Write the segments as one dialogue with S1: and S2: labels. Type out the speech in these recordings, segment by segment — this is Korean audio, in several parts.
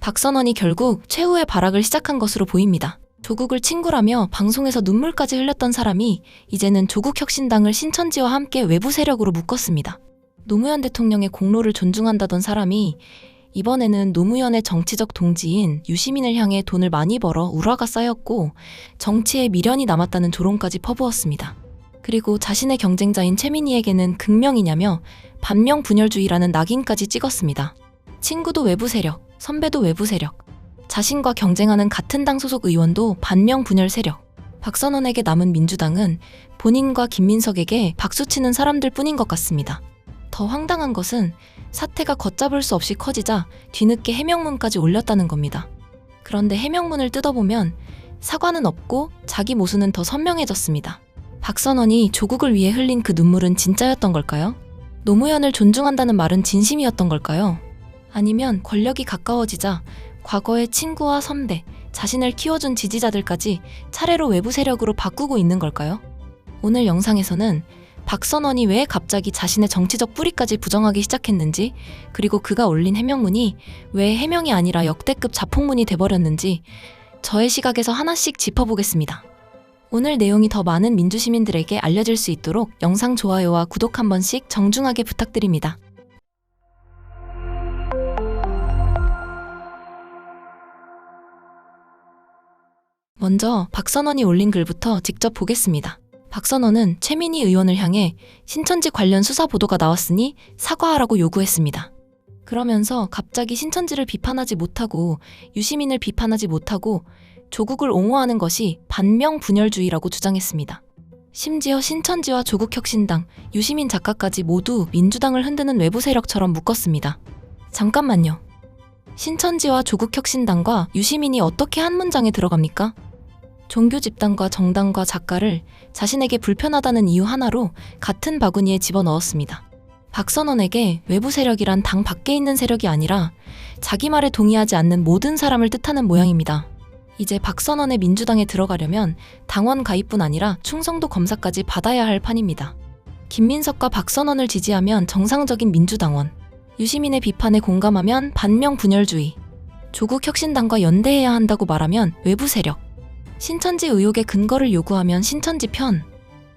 S1: 박선원이 결국 최후의 발악을 시작한 것으로 보입니다. 조국을 친구라며 방송에서 눈물까지 흘렸던 사람이 이제는 조국혁신당을 신천지와 함께 외부 세력으로 묶었습니다. 노무현 대통령의 공로를 존중한다던 사람이 이번에는 노무현의 정치적 동지인 유시민을 향해 돈을 많이 벌어 울화가 쌓였고 정치에 미련이 남았다는 조롱까지 퍼부었습니다. 그리고 자신의 경쟁자인 최민희에게는 극명이냐며 반명분열주의라는 낙인까지 찍었습니다. 친구도 외부 세력, 선배도 외부 세력, 자신과 경쟁하는 같은 당 소속 의원도 반명분열 세력. 박선원에게 남은 민주당은 본인과 김민석에게 박수치는 사람들 뿐인 것 같습니다. 더 황당한 것은 사태가 걷잡을 수 없이 커지자 뒤늦게 해명문까지 올렸다는 겁니다. 그런데 해명문을 뜯어보면 사과는 없고 자기 모습은 더 선명해졌습니다. 박선원이 조국을 위해 흘린 그 눈물은 진짜였던 걸까요? 노무현을 존중한다는 말은 진심이었던 걸까요? 아니면 권력이 가까워지자 과거의 친구와 선배, 자신을 키워준 지지자들까지 차례로 외부 세력으로 바꾸고 있는 걸까요? 오늘 영상에서는 박선원이 왜 갑자기 자신의 정치적 뿌리까지 부정하기 시작했는지, 그리고 그가 올린 해명문이 왜 해명이 아니라 역대급 자폭문이 돼버렸는지 저의 시각에서 하나씩 짚어보겠습니다. 오늘 내용이 더 많은 민주시민들에게 알려질 수 있도록 영상 좋아요와 구독 한 번씩 정중하게 부탁드립니다. 먼저 박선원이 올린 글부터 직접 보겠습니다. 박선원은 최민희 의원을 향해 신천지 관련 수사 보도가 나왔으니 사과하라고 요구했습니다. 그러면서 갑자기 신천지를 비판하지 못하고 유시민을 비판하지 못하고 조국을 옹호하는 것이 반명분열주의라고 주장했습니다. 심지어 신천지와 조국혁신당, 유시민 작가까지 모두 민주당을 흔드는 외부 세력처럼 묶었습니다. 잠깐만요. 신천지와 조국혁신당과 유시민이 어떻게 한 문장에 들어갑니까? 종교 집단과 정당과 작가를 자신에게 불편하다는 이유 하나로 같은 바구니에 집어넣었습니다. 박선원에게 외부 세력이란 당 밖에 있는 세력이 아니라 자기 말에 동의하지 않는 모든 사람을 뜻하는 모양입니다. 이제 박선원의 민주당에 들어가려면 당원 가입뿐 아니라 충성도 검사까지 받아야 할 판입니다. 김민석과 박선원을 지지하면 정상적인 민주당원, 유시민의 비판에 공감하면 반명분열주의, 조국혁신당과 연대해야 한다고 말하면 외부 세력, 신천지 의혹의 근거를 요구하면 신천지 편.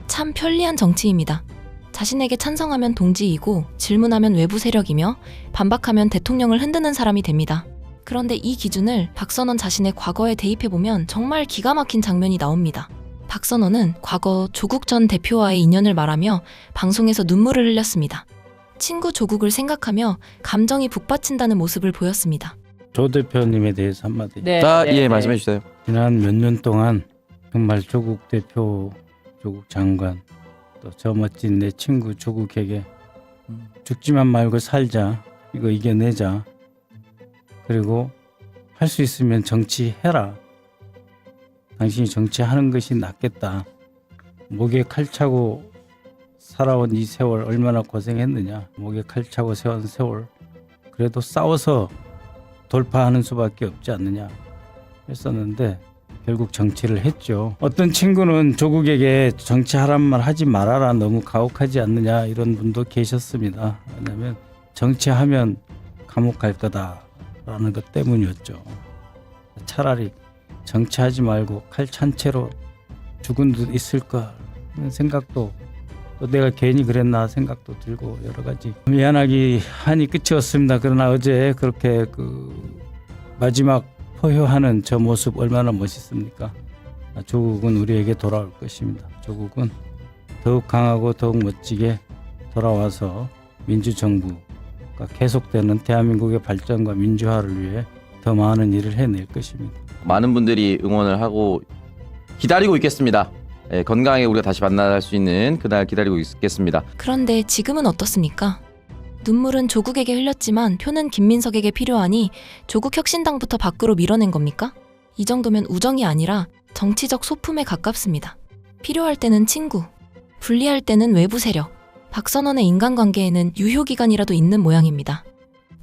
S1: 참 편리한 정치입니다. 자신에게 찬성하면 동지이고 질문하면 외부 세력이며 반박하면 대통령을 흔드는 사람이 됩니다. 그런데 이 기준을 박선원 자신의 과거에 대입해보면 정말 기가 막힌 장면이 나옵니다. 박선원은 과거 조국 전 대표와의 인연을 말하며 방송에서 눈물을 흘렸습니다. 친구 조국을 생각하며 감정이 북받친다는 모습을 보였습니다.
S2: 조 대표님에 대해서 한마디.
S3: 예, 말씀해 주세요.
S2: 지난 몇 년 동안 정말 조국 대표, 조국 장관, 또 저 멋진 내 친구 조국에게 죽지만 말고 살자, 이거 이겨내자, 그리고 할 수 있으면 정치해라. 당신이 정치하는 것이 낫겠다. 목에 칼 차고 살아온 이 세월 얼마나 고생했느냐. 목에 칼 차고 세운 세월. 그래도 싸워서 돌파하는 수밖에 없지 않느냐 했었는데 결국 정치를 했죠. 어떤 친구는 조국에게 정치하란 말 하지 말아라, 너무 가혹하지 않느냐, 이런 분도 계셨습니다. 왜냐하면 정치하면 감옥 갈 거다라는 것 때문이었죠. 차라리 정치하지 말고 칼 찬 채로 죽은 듯 있을 거 이런 생각도, 또 내가 괜히 그랬나 생각도 들고 여러 가지 미안하기 하니 끝이 없습니다. 그러나 어제 그렇게 마지막 포효하는 저 모습 얼마나 멋있습니까? 조국은 우리에게 돌아올 것입니다. 조국은 더욱 강하고 더욱 멋지게 돌아와서 민주정부가 계속되는 대한민국의 발전과 민주화를 위해 더 많은 일을 해낼 것입니다.
S3: 많은 분들이 응원을 하고 기다리고 있겠습니다. 예, 건강하게 우리가 다시 만날 수 있는 그날 기다리고 있겠습니다.
S1: 그런데 지금은 어떻습니까? 눈물은 조국에게 흘렸지만 표는 김민석에게 필요하니 조국혁신당부터 밖으로 밀어낸 겁니까? 이 정도면 우정이 아니라 정치적 소품에 가깝습니다. 필요할 때는 친구, 불리할 때는 외부 세력. 박선원의 인간관계에는 유효기간이라도 있는 모양입니다.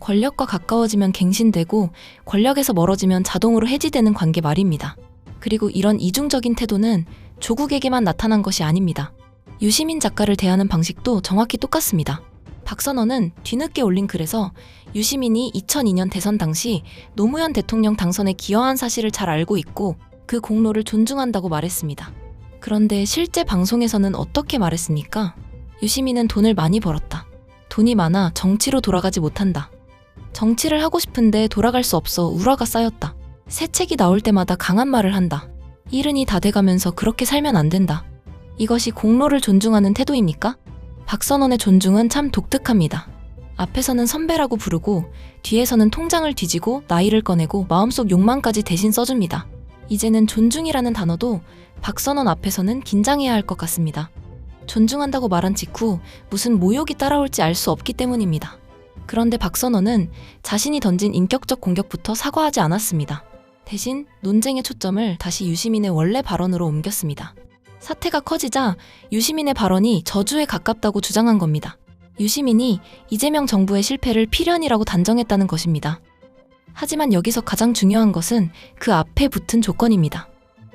S1: 권력과 가까워지면 갱신되고 권력에서 멀어지면 자동으로 해지되는 관계 말입니다. 그리고 이런 이중적인 태도는 조국에게만 나타난 것이 아닙니다. 유시민 작가를 대하는 방식도 정확히 똑같습니다. 박선원은 뒤늦게 올린 글에서 유시민이 2002년 대선 당시 노무현 대통령 당선에 기여한 사실을 잘 알고 있고 그 공로를 존중한다고 말했습니다. 그런데 실제 방송에서는 어떻게 말했습니까? 유시민은 돈을 많이 벌었다. 돈이 많아 정치로 돌아가지 못한다. 정치를 하고 싶은데 돌아갈 수 없어 우라가 쌓였다. 새 책이 나올 때마다 강한 말을 한다. 일흔이 다 돼가면서 그렇게 살면 안 된다. 이것이 공로를 존중하는 태도입니까? 박선원의 존중은 참 독특합니다. 앞에서는 선배라고 부르고 뒤에서는 통장을 뒤지고 나이를 꺼내고 마음속 욕망까지 대신 써줍니다. 이제는 존중이라는 단어도 박선원 앞에서는 긴장해야 할 것 같습니다. 존중한다고 말한 직후 무슨 모욕이 따라올지 알 수 없기 때문입니다. 그런데 박선원은 자신이 던진 인격적 공격부터 사과하지 않았습니다. 대신 논쟁의 초점을 다시 유시민의 원래 발언으로 옮겼습니다. 사태가 커지자 유시민의 발언이 저주에 가깝다고 주장한 겁니다. 유시민이 이재명 정부의 실패를 필연이라고 단정했다는 것입니다. 하지만 여기서 가장 중요한 것은 그 앞에 붙은 조건입니다.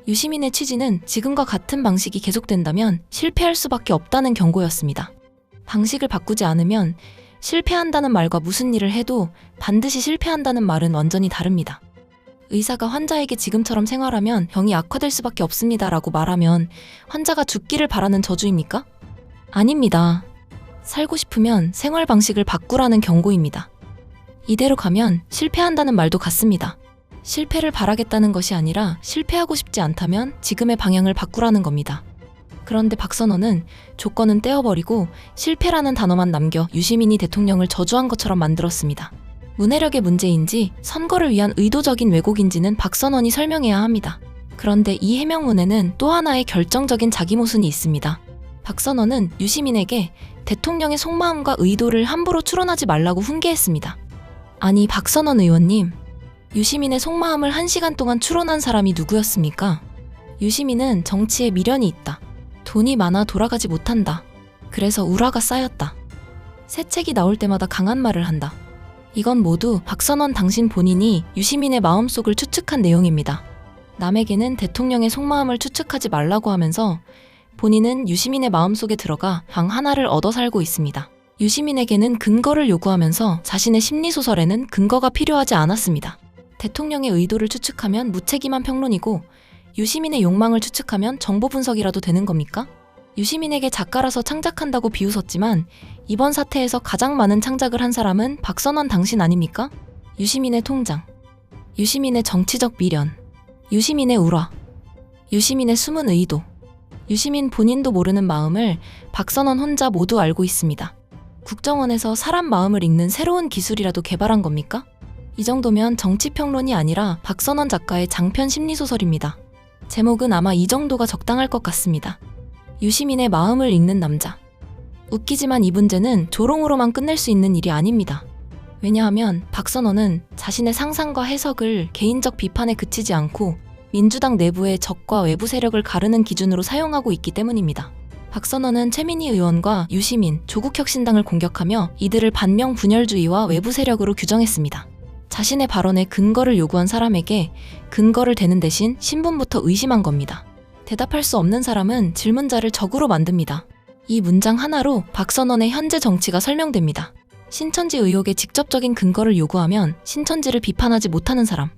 S1: 유시민의 취지는 지금과 같은 방식이 계속된다면 실패할 수밖에 없다는 경고였습니다. 방식을 바꾸지 않으면 실패한다는 말과 무슨 일을 해도 반드시 실패한다는 말은 완전히 다릅니다. 의사가 환자에게 지금처럼 생활하면 병이 악화될 수밖에 없습니다라고 말하면 환자가 죽기를 바라는 저주입니까? 아닙니다. 살고 싶으면 생활 방식을 바꾸라는 경고입니다. 이대로 가면 실패한다는 말도 같습니다. 실패를 바라겠다는 것이 아니라 실패하고 싶지 않다면 지금의 방향을 바꾸라는 겁니다. 그런데 박선원은 조건은 떼어버리고 실패라는 단어만 남겨 유시민이 대통령을 저주한 것처럼 만들었습니다. 문해력의 문제인지 선거를 위한 의도적인 왜곡인지는 박선원이 설명해야 합니다. 그런데 이 해명문에는 또 하나의 결정적인 자기 모순이 있습니다. 박선원은 유시민에게 대통령의 속마음과 의도를 함부로 추론하지 말라고 훈계했습니다. 아니 박선원 의원님, 유시민의 속마음을 1시간 동안 추론한 사람이 누구였습니까? 유시민은 정치에 미련이 있다. 돈이 많아 돌아가지 못한다. 그래서 우라가 쌓였다. 새 책이 나올 때마다 강한 말을 한다. 이건 모두 박선원 당신 본인이 유시민의 마음속을 추측한 내용입니다. 남에게는 대통령의 속마음을 추측하지 말라고 하면서 본인은 유시민의 마음속에 들어가 방 하나를 얻어 살고 있습니다. 유시민에게는 근거를 요구하면서 자신의 심리소설에는 근거가 필요하지 않았습니다. 대통령의 의도를 추측하면 무책임한 평론이고 유시민의 욕망을 추측하면 정보 분석이라도 되는 겁니까? 유시민에게 작가라서 창작한다고 비웃었지만 이번 사태에서 가장 많은 창작을 한 사람은 박선원 당신 아닙니까? 유시민의 통장, 유시민의 정치적 미련, 유시민의 우라, 유시민의 숨은 의도, 유시민 본인도 모르는 마음을 박선원 혼자 모두 알고 있습니다. 국정원에서 사람 마음을 읽는 새로운 기술이라도 개발한 겁니까? 이 정도면 정치평론이 아니라 박선원 작가의 장편 심리소설입니다. 제목은 아마 이 정도가 적당할 것 같습니다. 유시민의 마음을 읽는 남자. 웃기지만 이 문제는 조롱으로만 끝낼 수 있는 일이 아닙니다. 왜냐하면 박선원은 자신의 상상과 해석을 개인적 비판에 그치지 않고 민주당 내부의 적과 외부 세력을 가르는 기준으로 사용하고 있기 때문입니다. 박선원은 최민희 의원과 유시민, 조국혁신당을 공격하며 이들을 반명 분열주의와 외부 세력으로 규정했습니다. 자신의 발언에 근거를 요구한 사람에게 근거를 대는 대신 신분부터 의심한 겁니다. 대답할 수 없는 사람은 질문자를 적으로 만듭니다. 이 문장 하나로 박선원의 현재 정치가 설명됩니다. 신천지 의혹에 직접적인 근거를 요구하면 신천지를 비판하지 못하는 사람,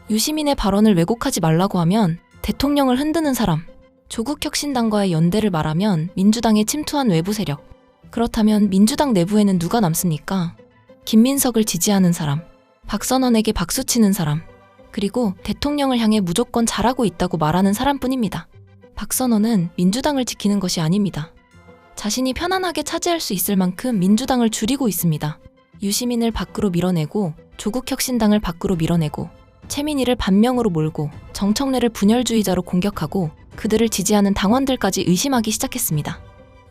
S1: 유시민의 발언을 왜곡하지 말라고 하면 대통령을 흔드는 사람, 조국혁신당과의 연대를 말하면 민주당에 침투한 외부 세력. 그렇다면 민주당 내부에는 누가 남습니까? 김민석을 지지하는 사람, 박선원에게 박수치는 사람, 그리고 대통령을 향해 무조건 잘하고 있다고 말하는 사람뿐입니다. 박선원은 민주당을 지키는 것이 아닙니다. 자신이 편안하게 차지할 수 있을 만큼 민주당을 줄이고 있습니다. 유시민을 밖으로 밀어내고 조국혁신당을 밖으로 밀어내고 최민희를 반명으로 몰고 정청래를 분열주의자로 공격하고 그들을 지지하는 당원들까지 의심하기 시작했습니다.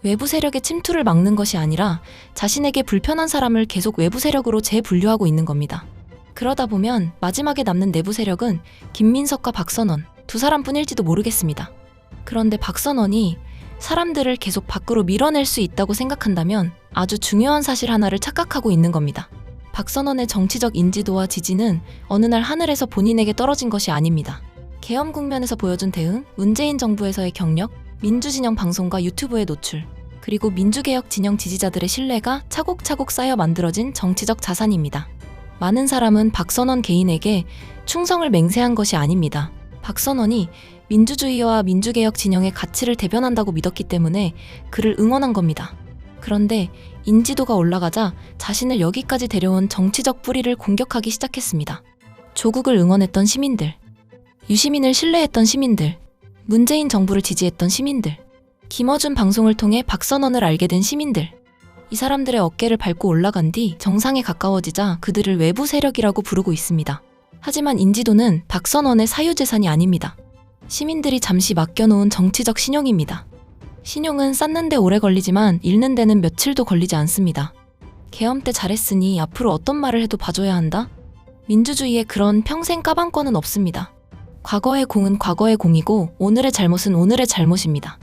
S1: 외부 세력의 침투를 막는 것이 아니라 자신에게 불편한 사람을 계속 외부 세력으로 재분류하고 있는 겁니다. 그러다 보면 마지막에 남는 내부 세력은 김민석과 박선원 두 사람뿐일지도 모르겠습니다. 그런데 박선원이 사람들을 계속 밖으로 밀어낼 수 있다고 생각한다면 아주 중요한 사실 하나를 착각하고 있는 겁니다. 박선원의 정치적 인지도와 지지는 어느 날 하늘에서 본인에게 떨어진 것이 아닙니다. 계엄 국면에서 보여준 대응, 문재인 정부에서의 경력, 민주진영 방송과 유튜브의 노출, 그리고 민주개혁 진영 지지자들의 신뢰가 차곡차곡 쌓여 만들어진 정치적 자산입니다. 많은 사람은 박선원 개인에게 충성을 맹세한 것이 아닙니다. 박선원이 민주주의와 민주개혁 진영의 가치를 대변한다고 믿었기 때문에 그를 응원한 겁니다. 그런데 인지도가 올라가자 자신을 여기까지 데려온 정치적 뿌리를 공격하기 시작했습니다. 조국을 응원했던 시민들, 유시민을 신뢰했던 시민들, 문재인 정부를 지지했던 시민들, 김어준 방송을 통해 박선원을 알게 된 시민들, 이 사람들의 어깨를 밟고 올라간 뒤 정상에 가까워지자 그들을 외부 세력이라고 부르고 있습니다. 하지만 인지도는 박선원의 사유재산이 아닙니다. 시민들이 잠시 맡겨놓은 정치적 신용입니다. 신용은 쌓는데 오래 걸리지만 잃는 데는 며칠도 걸리지 않습니다. 계엄 때 잘했으니 앞으로 어떤 말을 해도 봐줘야 한다? 민주주의에 그런 평생 까방권은 없습니다. 과거의 공은 과거의 공이고 오늘의 잘못은 오늘의 잘못입니다.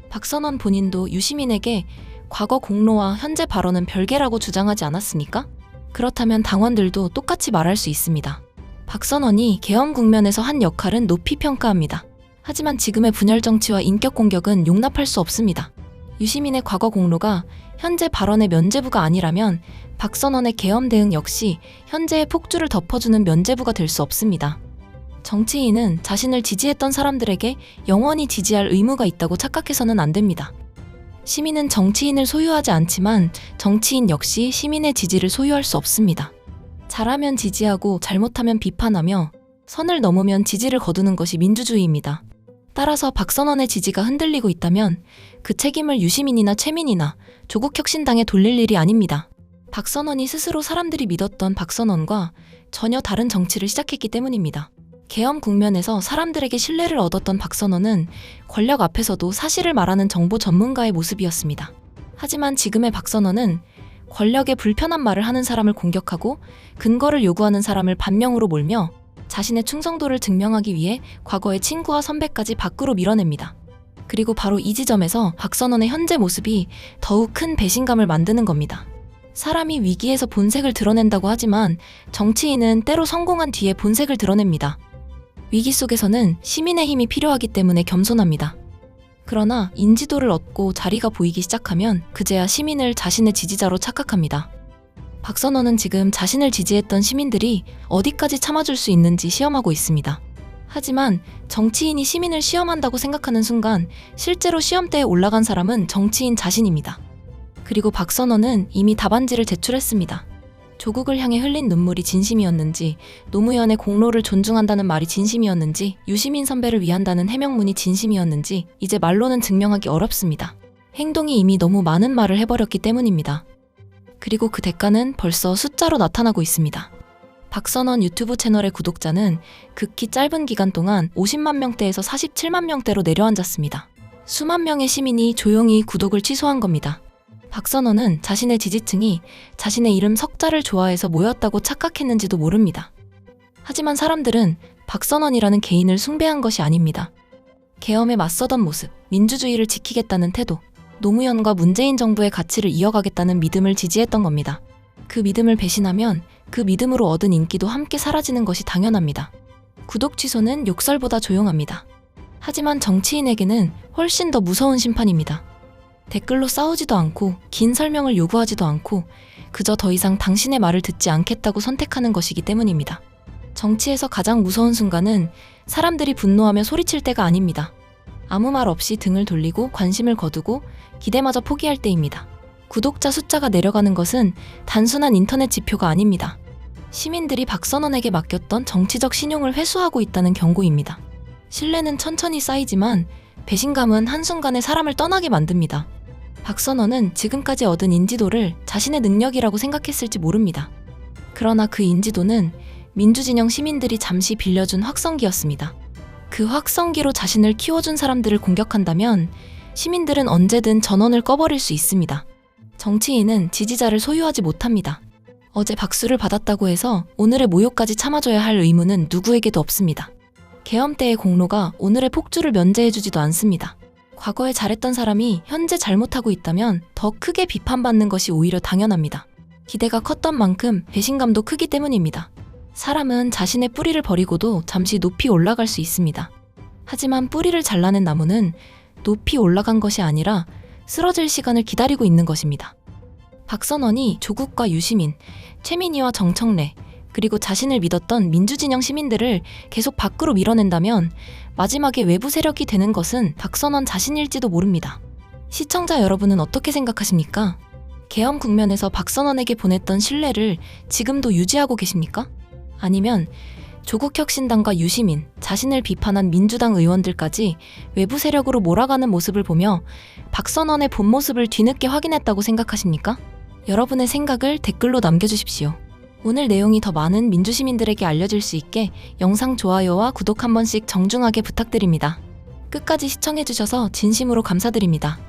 S1: 박선원 본인도 유시민에게 과거 공로와 현재 발언은 별개라고 주장하지 않았습니까? 그렇다면 당원들도 똑같이 말할 수 있습니다. 박선원이 계엄 국면에서 한 역할은 높이 평가합니다. 하지만 지금의 분열 정치와 인격 공격은 용납할 수 없습니다. 유시민의 과거 공로가 현재 발언의 면죄부가 아니라면 박선원의 계엄 대응 역시 현재의 폭주를 덮어주는 면죄부가 될 수 없습니다. 정치인은 자신을 지지했던 사람들에게 영원히 지지할 의무가 있다고 착각해서는 안 됩니다. 시민은 정치인을 소유하지 않지만 정치인 역시 시민의 지지를 소유할 수 없습니다. 잘하면 지지하고 잘못하면 비판하며 선을 넘으면 지지를 거두는 것이 민주주의입니다. 따라서 박선원의 지지가 흔들리고 있다면 그 책임을 유시민이나 최민이나 조국혁신당에 돌릴 일이 아닙니다. 박선원이 스스로 사람들이 믿었던 박선원과 전혀 다른 정치를 시작했기 때문입니다. 계엄 국면에서 사람들에게 신뢰를 얻었던 박선원은 권력 앞에서도 사실을 말하는 정보 전문가의 모습이었습니다. 하지만 지금의 박선원은 권력에 불편한 말을 하는 사람을 공격하고 근거를 요구하는 사람을 반명으로 몰며 자신의 충성도를 증명하기 위해 과거의 친구와 선배까지 밖으로 밀어냅니다. 그리고 바로 이 지점에서 박선원의 현재 모습이 더욱 큰 배신감을 만드는 겁니다. 사람이 위기에서 본색을 드러낸다고 하지만 정치인은 때로 성공한 뒤에 본색을 드러냅니다. 위기 속에서는 시민의 힘이 필요하기 때문에 겸손합니다. 그러나 인지도를 얻고 자리가 보이기 시작하면 그제야 시민을 자신의 지지자로 착각합니다. 박선원은 지금 자신을 지지했던 시민들이 어디까지 참아줄 수 있는지 시험하고 있습니다. 하지만 정치인이 시민을 시험한다고 생각하는 순간 실제로 시험대에 올라간 사람은 정치인 자신입니다. 그리고 박선원은 이미 답안지를 제출했습니다. 조국을 향해 흘린 눈물이 진심이었는지, 노무현의 공로를 존중한다는 말이 진심이었는지, 유시민 선배를 위한다는 해명문이 진심이었는지 이제 말로는 증명하기 어렵습니다. 행동이 이미 너무 많은 말을 해버렸기 때문입니다. 그리고 그 대가는 벌써 숫자로 나타나고 있습니다. 박선원 유튜브 채널의 구독자는 극히 짧은 기간 동안 50만 명대에서 47만 명대로 내려앉았습니다. 수만 명의 시민이 조용히 구독을 취소한 겁니다. 박선원은 자신의 지지층이 자신의 이름 석자를 좋아해서 모였다고 착각했는지도 모릅니다. 하지만 사람들은 박선원이라는 개인을 숭배한 것이 아닙니다. 계엄에 맞서던 모습, 민주주의를 지키겠다는 태도, 노무현과 문재인 정부의 가치를 이어가겠다는 믿음을 지지했던 겁니다. 그 믿음을 배신하면 그 믿음으로 얻은 인기도 함께 사라지는 것이 당연합니다. 구독 취소는 욕설보다 조용합니다. 하지만 정치인에게는 훨씬 더 무서운 심판입니다. 댓글로 싸우지도 않고 긴 설명을 요구하지도 않고 그저 더 이상 당신의 말을 듣지 않겠다고 선택하는 것이기 때문입니다. 정치에서 가장 무서운 순간은 사람들이 분노하며 소리칠 때가 아닙니다. 아무 말 없이 등을 돌리고 관심을 거두고 기대마저 포기할 때입니다. 구독자 숫자가 내려가는 것은 단순한 인터넷 지표가 아닙니다. 시민들이 박선원에게 맡겼던 정치적 신용을 회수하고 있다는 경고입니다. 신뢰는 천천히 쌓이지만 배신감은 한순간에 사람을 떠나게 만듭니다. 박선원은 지금까지 얻은 인지도를 자신의 능력이라고 생각했을지 모릅니다. 그러나 그 인지도는 민주진영 시민들이 잠시 빌려준 확성기였습니다. 그 확성기로 자신을 키워준 사람들을 공격한다면 시민들은 언제든 전원을 꺼버릴 수 있습니다. 정치인은 지지자를 소유하지 못합니다. 어제 박수를 받았다고 해서 오늘의 모욕까지 참아줘야 할 의무는 누구에게도 없습니다. 계엄 때의 공로가 오늘의 폭주를 면제해주지도 않습니다. 과거에 잘했던 사람이 현재 잘못하고 있다면 더 크게 비판받는 것이 오히려 당연합니다. 기대가 컸던 만큼 배신감도 크기 때문입니다. 사람은 자신의 뿌리를 버리고도 잠시 높이 올라갈 수 있습니다. 하지만 뿌리를 잘라낸 나무는 높이 올라간 것이 아니라 쓰러질 시간을 기다리고 있는 것입니다. 박선원이 조국과 유시민, 최민희와 정청래, 그리고 자신을 믿었던 민주진영 시민들을 계속 밖으로 밀어낸다면 마지막에 외부 세력이 되는 것은 박선원 자신일지도 모릅니다. 시청자 여러분은 어떻게 생각하십니까? 계엄 국면에서 박선원에게 보냈던 신뢰를 지금도 유지하고 계십니까? 아니면 조국혁신당과 유시민, 자신을 비판한 민주당 의원들까지 외부 세력으로 몰아가는 모습을 보며 박선원의 본 모습을 뒤늦게 확인했다고 생각하십니까? 여러분의 생각을 댓글로 남겨주십시오. 오늘 내용이 더 많은 민주시민들에게 알려질 수 있게 영상 좋아요와 구독 한 번씩 정중하게 부탁드립니다. 끝까지 시청해주셔서 진심으로 감사드립니다.